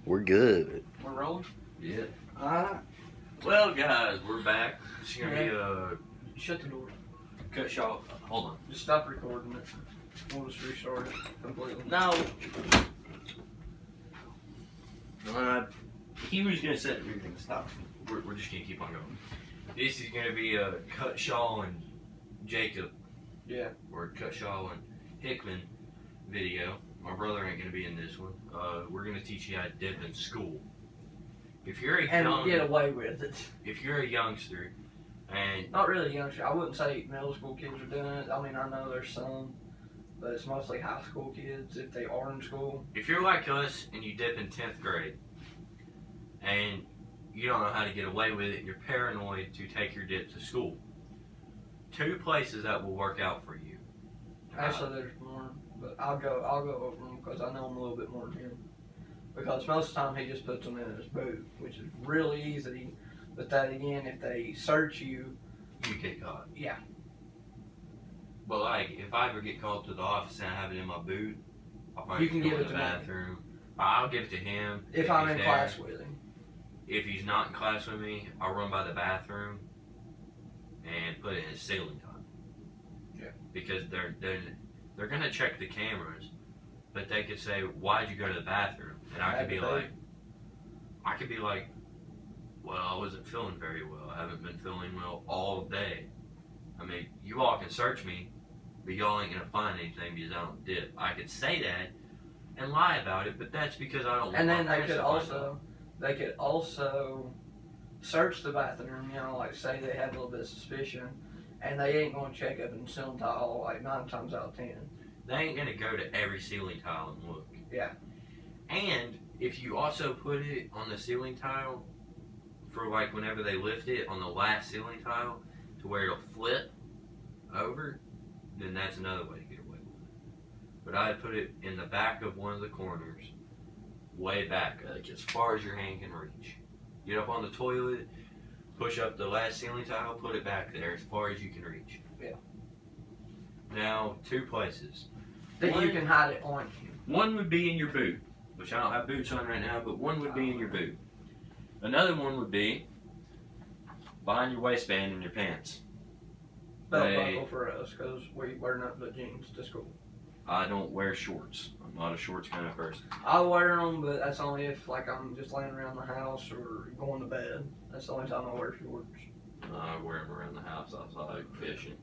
We're good. We're rolling? Yeah. Alright. Well, guys, we're back. It's gonna be Shut the door. cut short. Hold on. Just stop recording it. We'll just restart it completely. No. He was gonna set everything. Stop. We're just gonna keep on going. This is gonna be a Cutshaw and Jacob. Yeah. Or Cutshaw and Hickman video. My brother ain't gonna be in this one. We're gonna teach you how to dip in school. If you're a And get away with it. if you're a youngster, and Not really youngster. I wouldn't say middle school kids are doing it. I mean, I know there's some, but it's mostly high school kids if they are in school. if you're like us and you dip in 10th grade, and you don't know how to get away with it, you're paranoid to take your dip to school. Two places that will work out for you. Actually, there's more, but I'll go over them because I know them a little bit more than him. Because most of the time he just puts them in his boot, which is really easy. But that again, if they search you, You get caught. yeah. But like, if I ever get called to the office and I have it in my boot, I'll probably You can go give in it the to me. bathroom. I'll give it to him. If I'm he's in there. class with him. If he's not in class with me, I'll run by the bathroom and put it in his ceiling time. Yeah. Because they're gonna check the cameras, but they could say, "Why'd you go to the bathroom?" And I could be like, "Well, I wasn't feeling very well. I haven't been feeling well all day. I mean, you all can search me, but y'all ain't gonna find anything because I don't dip." I could say that and lie about it, but that's because I don't want And my then they parents could to find out. also search the bathroom, you know, like say they have a little bit of suspicion, and they ain't gonna check up in ceiling tile like 9 times out of 10. They ain't gonna go to every ceiling tile and look. Yeah. And if you also put it on the ceiling tile for like whenever they lift it on the last ceiling tile to where it'll flip over, then that's another way to get away with it. But I'd put it in the back of one of the corners, way back, like as far as your hand can reach. Get up on the toilet, push up the last ceiling tile, put it back there as far as you can reach. Yeah. Now, two places. That One- you can hide it on you. One would be in your boot, which I don't have boots on right now, but one would be in your boot. Another one would be behind your waistband in your pants. Belt They- buckle for us, because we wear nothing but jeans to school. I don't wear shorts. I'm not a shorts kind of person. I wear them, but that's only if like I'm just laying around the house or going to bed. That's the only time I wear shorts. I wear them around the house outside fishing.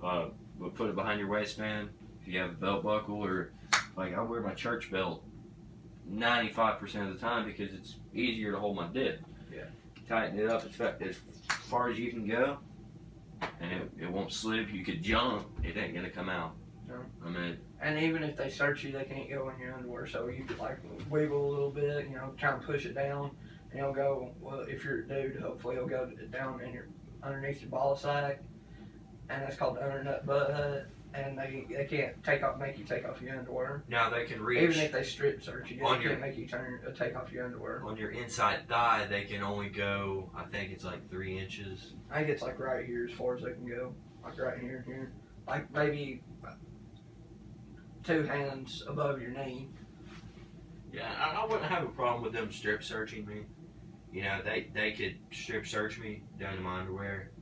But put it behind your waistband. If you have a belt buckle, or like I wear my church belt 95% of the time because it's easier to hold my dip. Yeah. Tighten it up as far as you can go, and it won't slip. You could jump, it ain't gonna come out. No. I mean, And even if they search you, they can't go in your underwear. So you could like wiggle a little bit, you know, try and push it down, and it'll go. Well, if you're a dude, hopefully it'll go down in your underneath your ball sack, and that's called the undernut butt hut. And they can't make you take off your underwear. now they can reach Even if they strip search you, on they your- can't make you take off your underwear. on your inside thigh. They can only go, I think it's like 3 inches. I think it's like right here as far as they can go, like right here and here, like maybe 2 hands above your knee. Yeah, I wouldn't have a problem with them strip searching me. You know, they could strip search me down to my underwear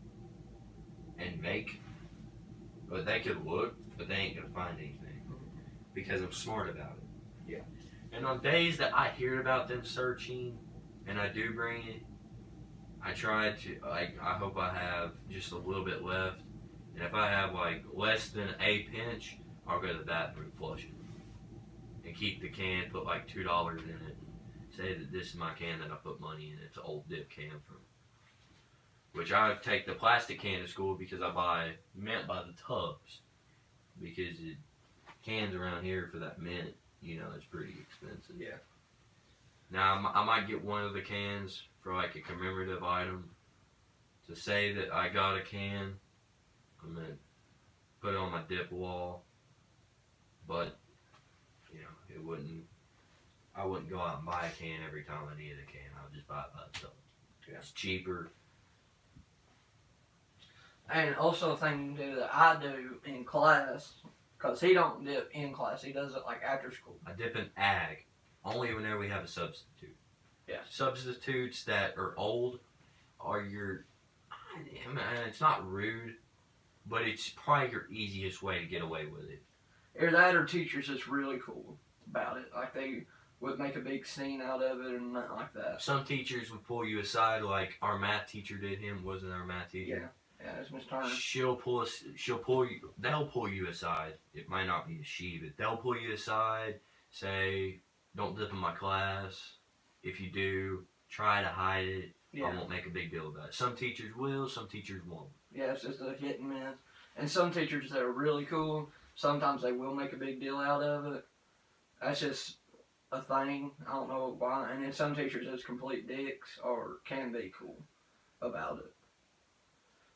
and but they could look, but they ain't gonna find anything because I'm smart about it. Yeah. And on days that I hear about them searching and I do bring it, I try to, like, I hope I have just a little bit left. And if I have like less than a pinch, I'll go to the bathroom, flush it, and keep the can, put like $2 in it, and say that this is my can that I put money in. It's an old dip can from, which I take the plastic can to school because I buy mint by the tubs, because cans around here for that mint, you know, it's pretty expensive. Yeah. Now I might get one of the cans for like a commemorative item to say that I got a can. I'm gonna put it on my dip wall, but you know, I wouldn't go out and buy a can every time I needed a can. I would just buy it by itself. Yeah. It's cheaper. And also a thing to do that I do in class, because he don't dip in class, he does it like after school. I dip in ag. only whenever we have a substitute. Yeah. Substitutes that are old are your, I mean, it's not rude, but it's probably your easiest way to get away with it. Either that or teachers that's really cool about it. Like they would make a big scene out of it and nothing like that. Some teachers would pull you aside, like our math teacher did. Him wasn't our math teacher. Yeah, it's Miss Turner. They'll pull you aside. It might not be a she, but they'll pull you aside. Say, don't dip in my class. If you do, try to hide it. Yeah. I won't make a big deal about it. Some teachers will, some teachers won't. Yeah, it's just a hit and miss. And some teachers that are really cool, sometimes they will make a big deal out of it. That's just a thing. I don't know why. And then some teachers that's complete dicks or can be cool about it.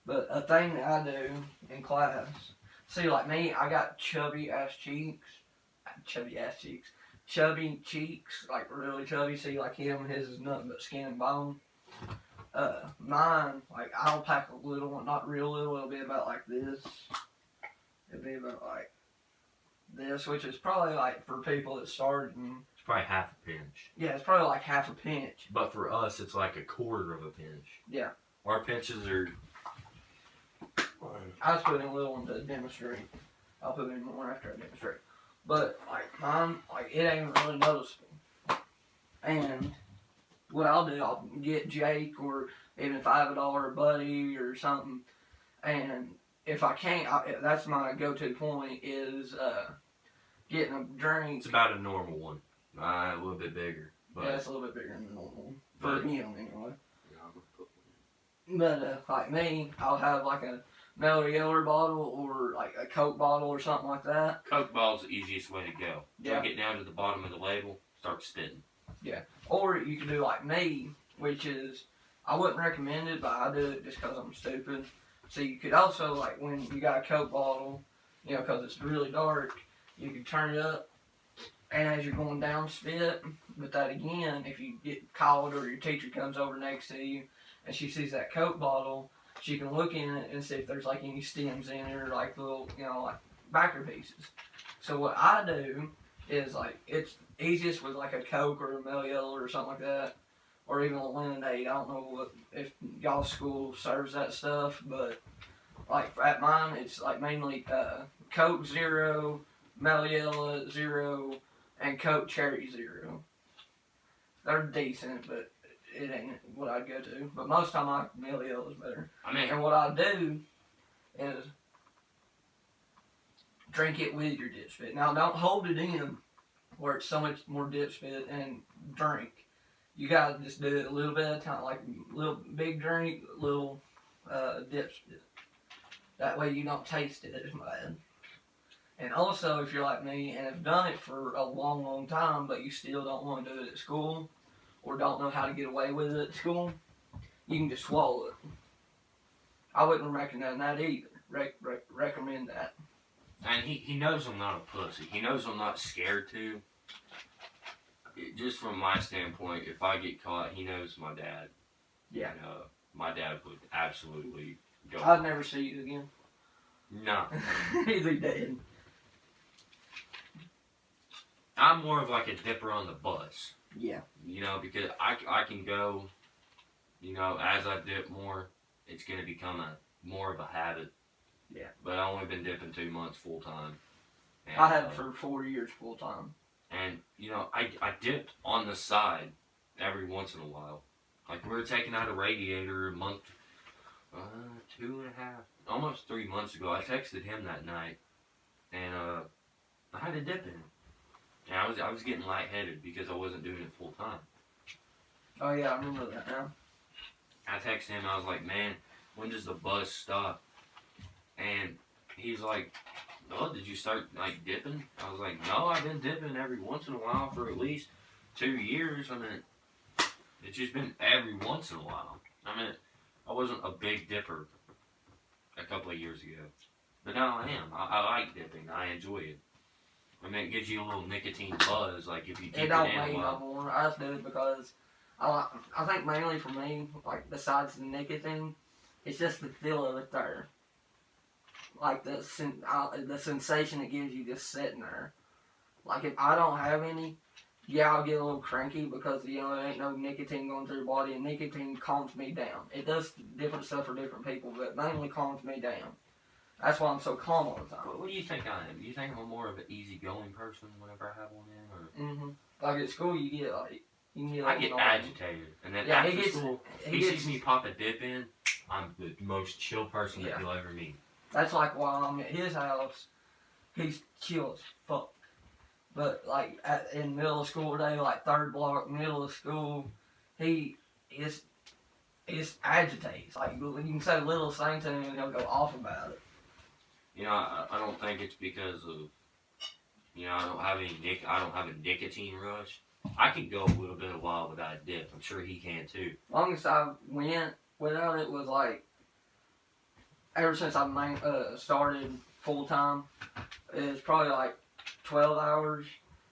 But a thing that I do in class, see, like me, I got chubby cheeks, like really chubby. See, like him, his is nothing but skin and bone. Mine, like I'll pack a little one, not real little. It'll be about like this. It'll be about like this, which is probably like for people that started. It's probably half a pinch. Yeah, it's probably like half a pinch. But for us, it's like a quarter of a pinch. Yeah. Our pinches are. I was putting a little one to demonstrate. I'll put in more after I demonstrate. But like mine, like it ain't really noticeable. And what I'll do, I'll get Jake, or even if I have a buddy or something, and if I can't, that's my go-to point is getting a drink. It's about a normal one, a little bit bigger. But yeah, it's a little bit bigger than the normal one for him anyway. But like me, I'll have like a Mellow Yeller bottle or like a Coke bottle or something like that. Coke bottle's the easiest way to go. Yeah. Get down to the bottom of the label, start spitting. Yeah. Or you can do like me, which is, I wouldn't recommend it, but I do it just because I'm stupid. So you could also, like when you got a Coke bottle, you know, because it's really dark, you can turn it up, and as you're going down, spit. But that again, if you get called or your teacher comes over next to you and she sees that Coke bottle, she can look in it and see if there's like any stems in it or like little, you know, like backer pieces. So what I do is like, it's easiest with like a Coke or a Mellow Yellow or something like that, or even a lemonade. I don't know if y'all's school serves that stuff, but like at mine, it's like mainly Coke 0, Mellow Yellow 0, and Coke Cherry 0. They're decent, but it ain't what I'd go to. But most time, Mellow Yellow is better. And what I do is drink it with your dip spit. Now, don't hold it in where it's so much more dip spit and drink. You gotta just do it a little bit at a time, like a little big drink, little dip spit. That way you don't taste it as bad. And also, if you're like me and have done it for a long, long time, but you still don't want to do it at school, or don't know how to get away with it at school, you can just swallow it. I wouldn't recommend that either. Recommend that. And he knows I'm not a pussy. He knows I'm not scared to. Just from my standpoint, if I get caught, he knows my dad. Yeah. And, my dad would absolutely go. I'd never see you again. No. He's dead. I'm more of like a dipper on the bus. Yeah. You know, because I can go, you know, as I dip more, it's going to become more of a habit. Yeah. But I've only been dipping 2 months full time. I had for 4 years full time. And, you know, I dipped on the side every once in a while. Like, we were taking out a radiator a month, 2.5, almost 3 months ago. I texted him that night, and I had to dip in it. And I was getting lightheaded because I wasn't doing it full time. Oh yeah, I remember that now. I texted him, I was like, man, when does the buzz stop? And he's like, oh, did you start, like, dipping? I was like, no, I've been dipping every once in a while for at least 2 years. I mean, it's just been every once in a while. I mean, I wasn't a big dipper a couple of years ago. But now I am. I like dipping. I enjoy it. I mean, it gives you a little nicotine buzz, like if you dip it in a while. It don't make no more. I just do it because I think mainly for me, like besides the nicotine, it's just the feel of it there. Like the sensation it gives you just sitting there. Like if I don't have any, yeah, I'll get a little cranky because there ain't no nicotine going through the body, and nicotine calms me down. It does different stuff for different people, but mainly calms me down. That's why I'm so calm all the time. What do you think I am? Do you think I'm more of an easygoing person whenever I have one in, or? Like at school, you get I get agitated, and then after school, he sees me pop a dip in. I'm the most chill person that you'll ever meet. That's like while I'm at his house, he's chill as fuck. But like in middle of school day, like third block, middle of school, he is agitates. Like you can say a little thing to him and he'll go off about it. I don't think it's because of, I don't have I don't have a nicotine rush. I could go a little bit of a while without a dip. I'm sure he can too. Longest I went without it was like ever since I started full time. It's probably like 12 hours.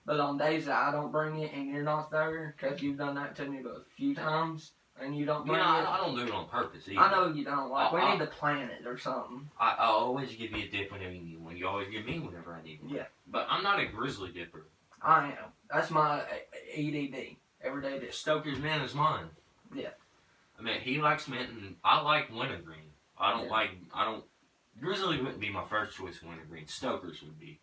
But on days that I don't bring it and you're not there, because you've done that to me a few times, and you don't bring it. I don't do it on purpose either. I know you don't. Like, we need to plan it or something. I always give you a dip whenever you need one. You always give me whenever I need one. Yeah. But I'm not a grizzly dipper. I am. That's my EDD. Everyday dip. Stoker's mint is mine. Yeah. I mean, he likes mint, and I like wintergreen. I don't. Grizzly wouldn't be my first choice of wintergreen. Stoker's would be.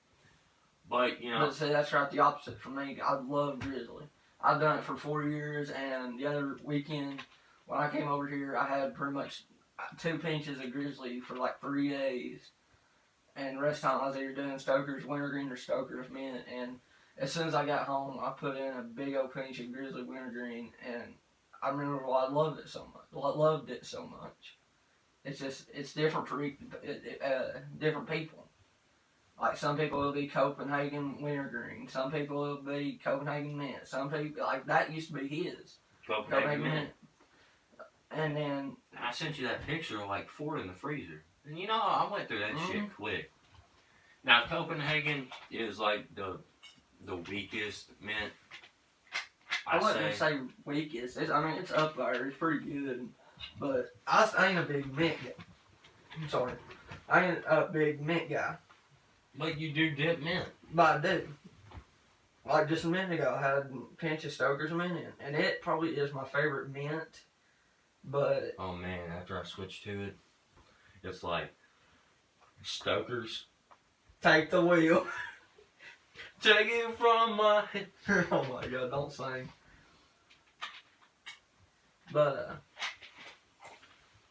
But, But see, that's right the opposite for me. I love Grizzly. I've done it for 4 years, and the other weekend, when I came over here, I had pretty much 2 pinches of Grizzly for like 3 days. And the rest of the time I was either doing Stoker's Wintergreen or Stoker's Mint. And as soon as I got home, I put in a big old pinch of Grizzly Wintergreen. And I remember why I loved it so much. I loved it so much. It's different for different people. Like, some people will be Copenhagen Wintergreen. Some people will be Copenhagen Mint. Some people, like, that used to be his. Copenhagen Mint. And then... I sent you that picture of, like, 4 in the freezer. And, I went through that shit quick. Now, Copenhagen is, like, the weakest mint. I wouldn't say weakest. It's up there. It's pretty good. But I ain't a big mint guy. I'm sorry. I ain't a big mint guy. But you do dip mint. But I do. Like just a minute ago, I had a pinch of Stoker's Mint in. And it probably is my favorite mint. But... Oh man, after I switched to it, it's like Stoker's. Take the wheel. Take it from my... Oh my god, don't sing. But,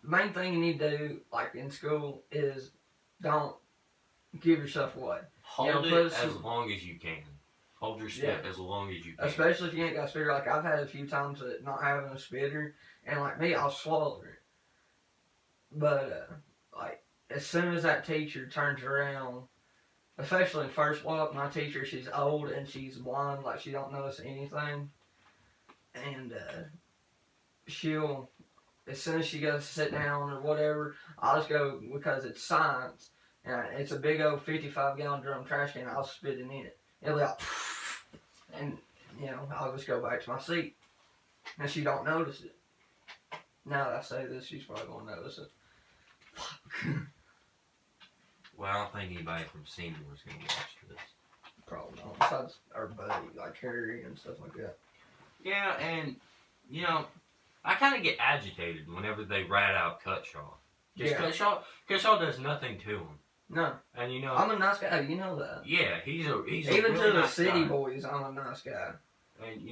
the main thing you need to do, like in school, is don't give yourself away. Hold it as long as you can. Hold your step as long as you can. Especially if you ain't got a spitter. Like, I've had a few times that not having a spitter, and like me, I'll swallow it. But, like, as soon as that teacher turns around, especially in first block, my teacher, she's old and she's blind, like she don't notice anything. And, she'll, as soon as she goes to sit down or whatever, I'll just go, because it's science, and it's a big old 55-gallon drum trash can, I'll spit it in it. It'll be like, and, I'll just go back to my seat. And she don't notice it. Now that I say this, she's probably going to notice it. Fuck. Well, I don't think anybody from Seymour is going to watch this. Probably not. Besides our buddy, like Harry and stuff like that. Yeah, and, I kind of get agitated whenever they rat out Cutshaw. Cutshaw does nothing to him. No. And, I'm a nice guy, you know that. Yeah, he's a Even really to the nice city guy. boys, I'm a nice guy. And,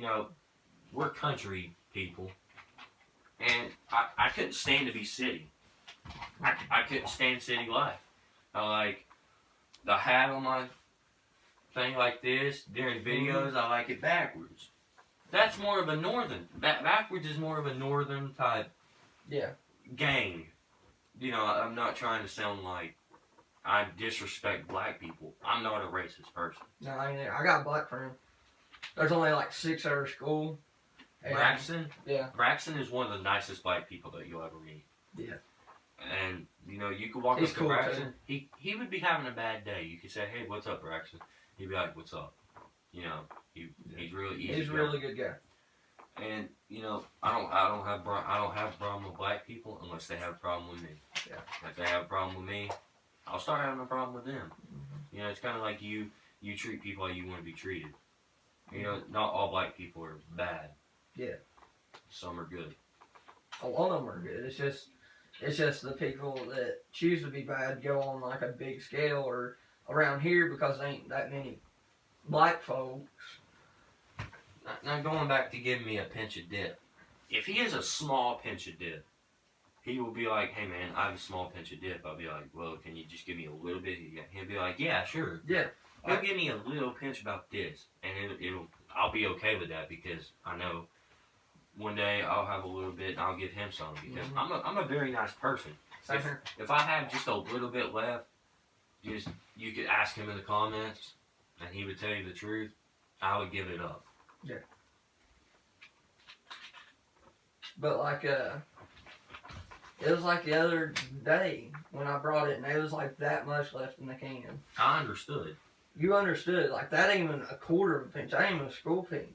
we're country people. And I couldn't stand to be city. I couldn't stand city life. I have on my thing like this during videos. I like it backwards. That's more of a northern. Backwards is more of a northern type. Yeah. Gang. I'm not trying to sound like I disrespect black people. I'm not a racist person. No, I got a black friend. There's only like 6 at our school. Braxton? Yeah. Braxton is one of the nicest black people that you'll ever meet. Yeah. And, you could walk He's up to cool Braxton. He would be having a bad day. You could say, hey, what's up, Braxton? He'd be like, what's up? He's really easy. He's a really good guy. And, I don't have a problem with black people unless they have a problem with me. Yeah. If they have a problem with me, I'll start having a problem with them. Mm-hmm. It's kind of like you treat people how you want to be treated. You know, not all black people are bad. Yeah. Some are good. A lot of them are good. It's just the people that choose to be bad go on like a big scale or around here because there ain't that many black folks. Now going back to giving me a pinch of dip. If he is a small pinch of dip, he will be like, "Hey man, I have a small pinch of dip." I'll be like, "Well, can you just give me a little bit?" He'll be like, "Yeah, sure." Yeah. He'll give me a little pinch about this, and I'll be okay with that because I know one day I'll have a little bit and I'll give him some because I'm a very nice person. Same here. If I have just a little bit left, just you could ask him in the comments, and he would tell you the truth. I would give it up. Yeah. But like it was like the other day when I brought it and there was like that much left in the can. I understood. You understood, like that ain't even a quarter of a pinch. That ain't even a school pinch.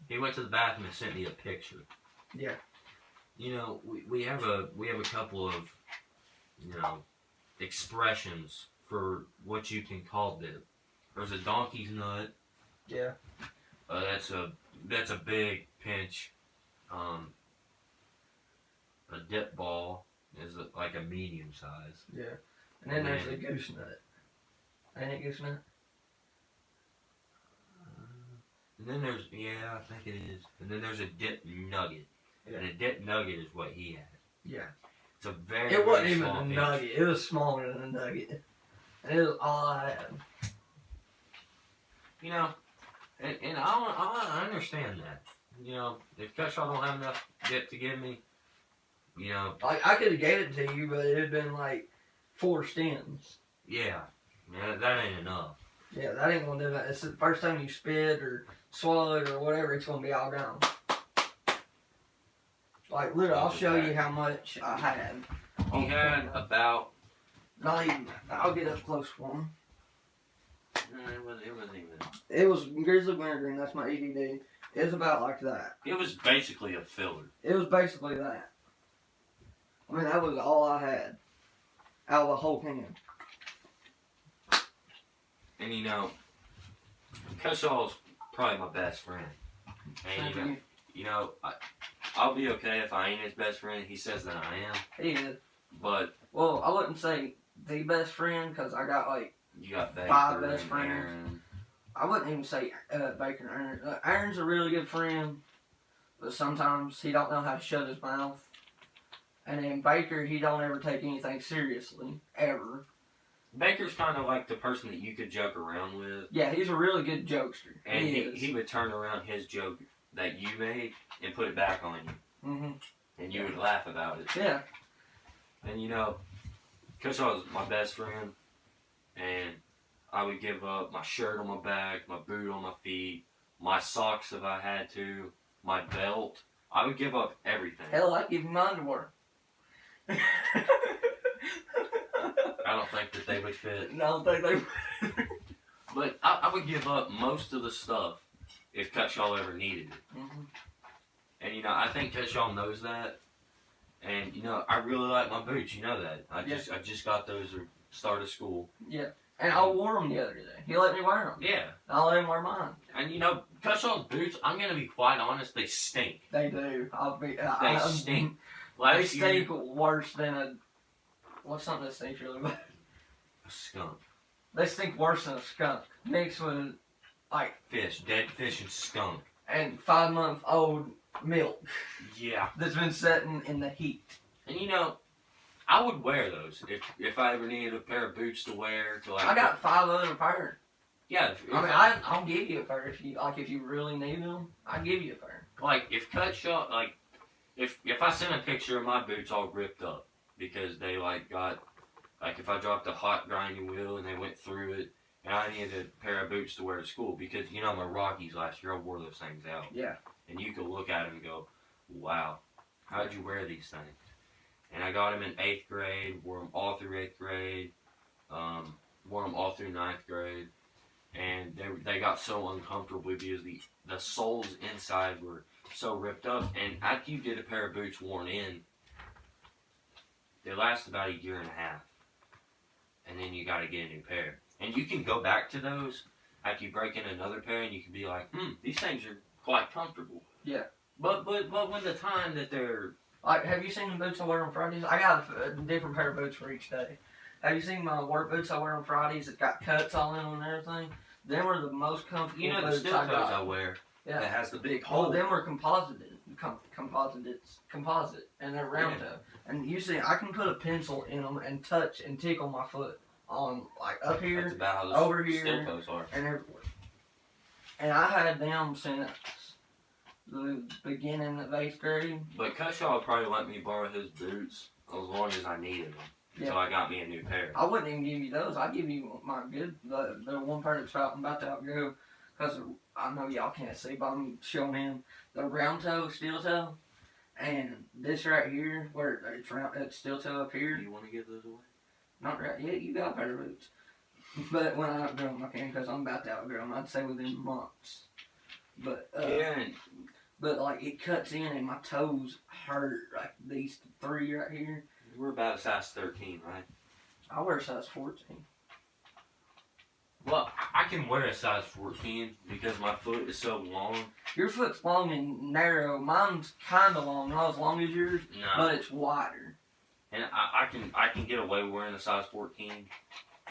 He went to the bathroom and sent me a picture. Yeah. You know, we have a couple of, you know, expressions for what you can call dip. There's a donkey's nut. Yeah. That's a big pinch. A dip ball is like a medium size. Yeah. And then there's the goose nut. Ain't it goose nut? And then there's, yeah, I think it is. And then there's a dip nugget. Yeah. And a dip nugget is what he had. Yeah. It's a very, It wasn't very even small a pinch. nugget. It was smaller than a nugget. And it was all I had. You know, and I understand that. You know, if Cutshaw don't have enough dip to give me, you know. Like, I could have gave it to you, but it had been like 4 stems. Yeah. Man, that ain't enough. Yeah, that ain't gonna do that. It's the first time you spit or swallow it or whatever, it's gonna be all gone. Like, literally, I'll show you how much I had. He had about. Not even, I'll get up close for him. It wasn't even. It was Grizzly Wintergreen, that's my EDD. It was about like that. It was basically a filler. It was basically that. I mean, that was all I had. Out of the whole can. And you know, Cushaw's probably my best friend. And you know, I'll be okay if I ain't his best friend. He says that I am. He is. But Well, I wouldn't say the best friend because I got like you got Baker 5 best and friends. Aaron. I wouldn't even say Baker and Aaron. Aaron's a really good friend, but sometimes he don't know how to shut his mouth. And then Baker, he don't ever take anything seriously, ever. Baker's kind of like the person that you could joke around with. Yeah, he's a really good jokester. And is. he would turn around his joke that you made and put it back on you. Mm-hmm. And you would laugh about it. Yeah. And you know, Cushaw's was my best friend. And I would give up my shirt on my back, my boot on my feet, my socks if I had to, my belt. I would give up everything. Hell, I'd give him my underwear. I don't think that they would fit. I don't think they But I would give up most of the stuff if Cutshaw ever needed it. Mm-hmm. And, you know, I think Cutshaw knows that. And, you know, I really like my boots. You know that. I just got those at the start of school. Yeah. And I wore them the other day. He let me wear them. Yeah. I let him wear mine. And, you know, Cutshaw's boots, I'm going to be quite honest, they stink. They do. They stink. They Last stink year, worse than a... What's something that stinks really bad? a skunk. They stink worse than a skunk. Mixed with, like... Fish. Dead fish and skunk. And 5-month-old milk Yeah. that's been sitting in the heat. And, you know, I would wear those if I ever needed a pair of boots to wear. To like. I got 5 other pairs. Yeah. I'll give you a pair if you really need them. I'll give you a pair. Like, if Cutshaw, like, if I sent a picture of my boots all ripped up because they, like, got, like, if I dropped a hot grinding wheel and they went through it, and I needed a pair of boots to wear to school because, you know, my Rockies last year, I wore those things out. Yeah. And you could look at them and go, wow, how'd you wear these things? And I got them in 8th grade, wore them all through 8th grade, wore them all through 9th grade, and they got so uncomfortable because the soles inside were so ripped up, and after you get a pair of boots worn in, they last about a year and a half, and then you got to get a new pair. And you can go back to those, after you break in another pair and you can be like, these things are quite comfortable. Yeah. But when the time that they're Like, have you seen the boots I wear on Fridays? I got a different pair of boots for each day. Have you seen my work boots I wear on Fridays? It's got cuts all in them and everything. Them are the most comfortable you know the boots steel I toes got. I wear Yeah. that has the big Oh, hole. them are composite, and they're round toe. And you see, I can put a pencil in them and touch and tickle my foot on, like, up That's here about how the over steel here. toes are. and everywhere. And I had them since the beginning of 8th grade. But Cushaw would probably let me borrow his boots as long as I needed them. Until I got me a new pair. I wouldn't even give you those. I'd give you my good, the one pair that's I'm about to outgrow. Because I know y'all can't see, but I'm showing him the round toe, steel toe. And this right here, where it's round, it's steel toe up Do here. you want to give those away? Not right yet, you got a pair of boots. But when I outgrow them, I can, because I'm about to outgrow them. I'd say within months. But, but like, it cuts in and my toes hurt. Like, these 3 right here. We're about a size 13, right? I wear a size 14. Well, I can wear a size 14 because my foot is so long. Your foot's long and narrow. Mine's kind of long, not as long as yours, No. but it's wider. And I can get away with wearing a size 14,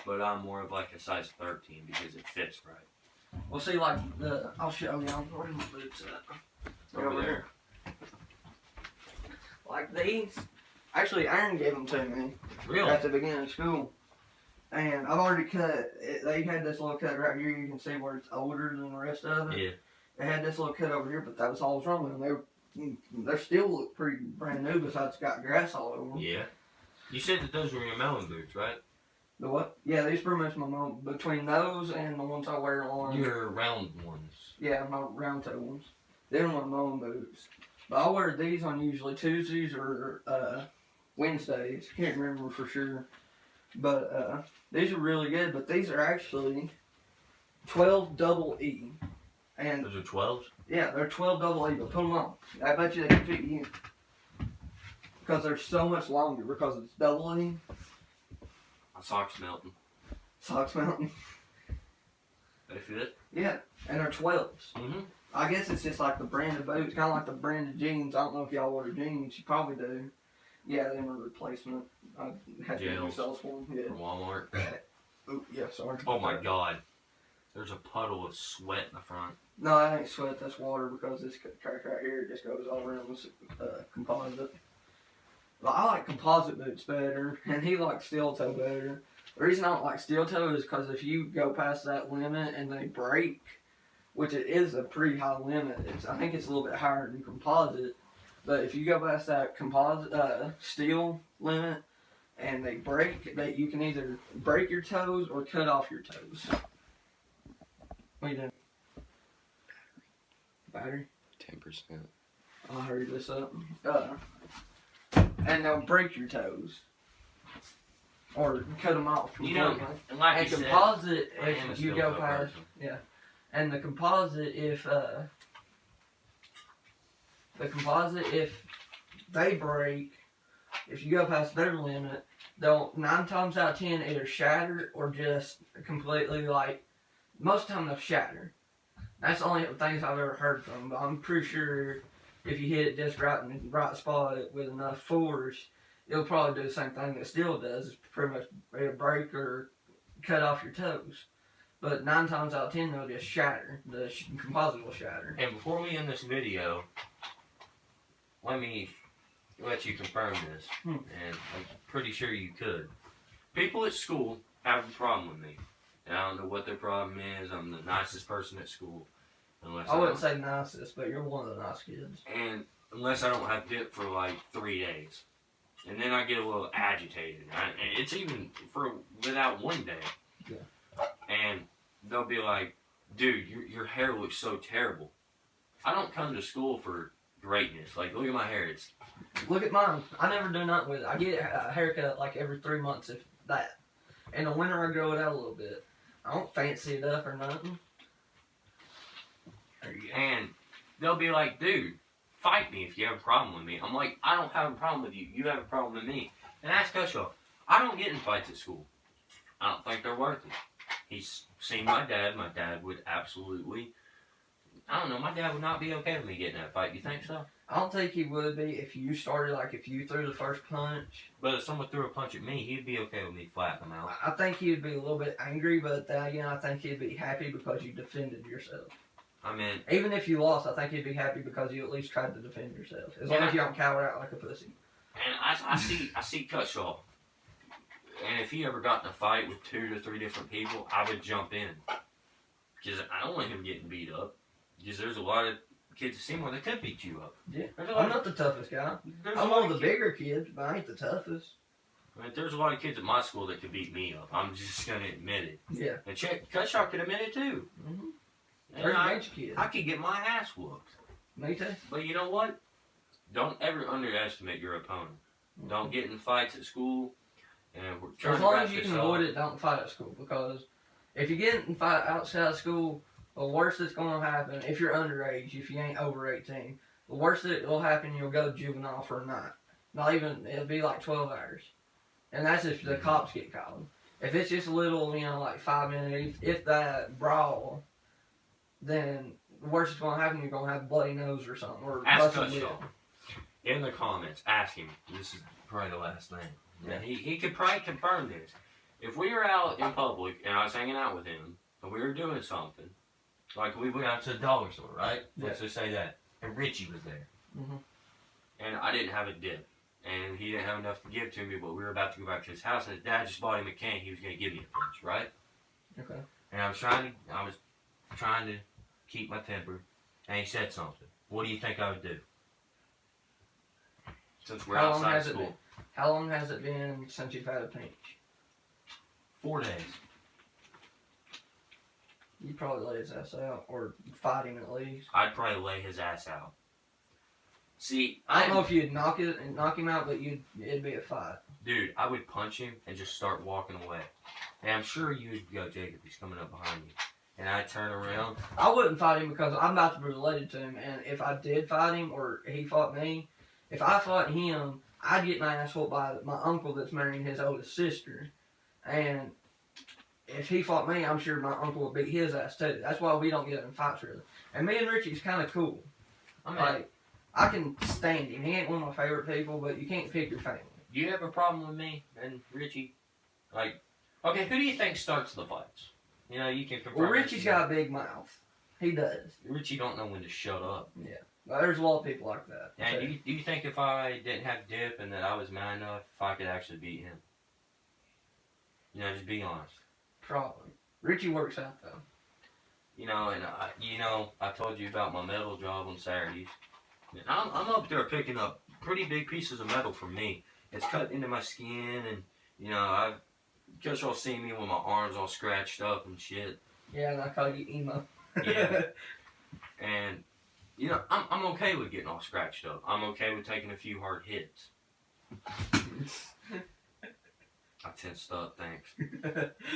but I'm more of like a size 13 because it fits right. Well, see, like, I'll show you. Where's my boots at? Over there. Like these. Actually, Aaron gave them to me Really? at the beginning of school. And I've already cut. They had this little cut right here. You can see where it's older than the rest of it. Yeah. They had this little cut over here, but that was all that was wrong with them. They still look pretty brand new, besides got grass all over them. Yeah. You said that those were your melon boots, right? The what? Yeah, these pretty much my mom. Between those and the ones I wear on. Your round ones. Yeah, my round toe ones. They're my mom boots. But I wear these on usually Tuesdays or Wednesdays. Can't remember for sure. But these are really good. But these are actually 12 double E. And Those are 12s? yeah, they're 12 double E. But put them on. I bet you they can fit you. Because they're so much longer because it's double E. My socks melting. Socks Mountain. They fit? Yeah, and they're 12s. Mm-hmm. I guess it's just like the brand of boots, kind of like the brand of jeans. I don't know if y'all order jeans. You probably do. Yeah, they were a replacement. I had to get Gels. yourself for them. Yeah. From Walmart. Oh, yeah, sorry. Oh my god. There's a puddle of sweat in the front. No, that ain't sweat. That's water because this crack right here just goes all around with composite. Well, I like composite boots better, and he likes steel toe better. The reason I don't like steel toe is because if you go past that limit and they break, which it is a pretty high limit. I think it's a little bit higher than composite. But if you go past that composite steel limit and they break, you can either break your toes or cut off your toes. What are you doing? Battery? 10%. I'll hurry this up. And they'll break your toes. Or cut them off You completely. know, and like And you said, composite, I am a if you steel go toe past, person. and the composite, if they break, if you go past their limit, they'll 9 times out of 10 either shatter or just completely most of the time they'll shatter. That's the only things I've ever heard from, but I'm pretty sure if you hit it just right in the right spot with enough force, it'll probably do the same thing that steel does. It's pretty much either break or cut off your toes. But 9 times out of 10, they'll just shatter. The composite will shatter. And before we end this video, let me let you confirm this. And I'm pretty sure you could. People at school have a problem with me. And I don't know what their problem is. I'm the nicest person at school. I wouldn't say nicest, but you're one of the nice kids. And unless I don't have dip for like 3 days. And then I get a little agitated. It's even without 1 day. Yeah. And they'll be like, dude, your hair looks so terrible. I don't come to school for greatness. Like, look at my hair. Look at mine. I never do nothing with it. I get a haircut like every 3 months, if that. In the winter, I grow it out a little bit. I don't fancy it up or nothing. And they'll be like, dude, fight me if you have a problem with me. I'm like, I don't have a problem with you. You have a problem with me. And ask Cushaw. I don't get in fights at school. I don't think they're worth it. he's seen my dad. My dad would absolutely, I don't know, my dad would not be okay with me getting in that fight. You think so? I don't think he would be if you started, like, if you threw the first punch. But if someone threw a punch at me, he'd be okay with me flattening him out. I think he'd be a little bit angry, but then again, I think he'd be happy because you defended yourself. I mean, Even if you lost, I think he'd be happy because you at least tried to defend yourself. As long as you don't cower out like a pussy. and I see Cutshaw, and if he ever got in a fight with 2 to 3 different people, I would jump in because I don't want him getting beat up. Because there's a lot of kids at Seymour that could beat you up. Yeah, There's a lot I'm not the toughest guy. there's a I'm lot one of the kids- bigger kids, but I ain't the toughest. I mean, there's a lot of kids at my school that could beat me up. I'm just gonna admit it. Yeah. And Cutshaw could admit it too. Mm-hmm. And There's a I, bunch of kids. I could get my ass whooped. Me too. But you know what? Don't ever underestimate your opponent. Don't get in fights at school. And we're trying As to long wrap as you this can up. avoid it, don't fight at school. Because if you get in fight outside of school, the worst that's going to happen, if you're underage, if you ain't over 18, the worst that will happen, you'll go to juvenile for a night. Not even, it'll be like 12 hours. And that's if the cops get called. If it's just a little, like 5 minutes, if that brawl, then the worst that's going to happen, you're going to have a bloody nose or something. Or Ask bust a lip. Cutshaw. In the comments, ask him. This is probably the last thing. Yeah, he could probably confirm this. If we were out in public and I was hanging out with him and we were doing something, like we went out to the dollar store, right? Let's just say that. And Richie was there. Mhm. And I didn't have a dip. And he didn't have enough to give to me, but we were about to go back to his house and his dad just bought him a can. He was going to give me a pinch, right? Okay. And I was trying to keep my temper, and he said something. What do you think I would do? Since we're How long outside has it school. been? How long has it been since you've had a pinch? 4 days. You probably let his ass out, or fight him at least. I'd probably lay his ass out. See, I don't know if you'd knock him out, but it'd be a fight. Dude, I would punch him and just start walking away. And I'm sure you'd go, Jacob, he's coming up behind you. And I'd turn around. I wouldn't fight him because I'm about to be related to him, and if I did fight him or he fought me, if I fought him, I'd get my ass whooped by my uncle that's marrying his oldest sister, and if he fought me, I'm sure my uncle would beat his ass too. That's why we don't get in fights really. And me and Richie's kind of cool. I mean, Like, I can stand him. He ain't one of my favorite people, but you can't pick your family. do you have a problem with me and Richie? Like, okay, who do you think starts the fights? You know, you can confirm. Well, Richie's got a big mouth. He does. Richie don't know when to shut up. But there's a lot of people like that. And do you think if I didn't have dip and that I was man enough, if I could actually beat him? You know, just be honest. Probably. Richie works out though. You know, and I told you about my metal job on Saturdays. And I'm up there picking up pretty big pieces of metal from me. It's cut into my skin, and I've just all seen me with my arms all scratched up and shit. Yeah, and I call you emo. Yeah. And I'm okay with getting all scratched up. I'm okay with taking a few hard hits. I tensed up, thanks.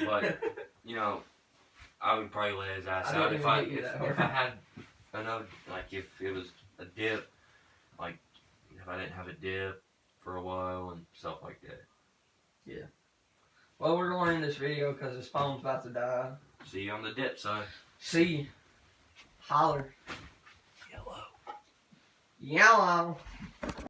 But I would probably lay his ass I out didn't if I even hit you that hard. if I had another, like if it was a dip, like if I didn't have a dip for a while and stuff like that. Well, we're going to end this video because his phone's about to die. See you on the dip side. See you. Holler. Yellow. Yellow.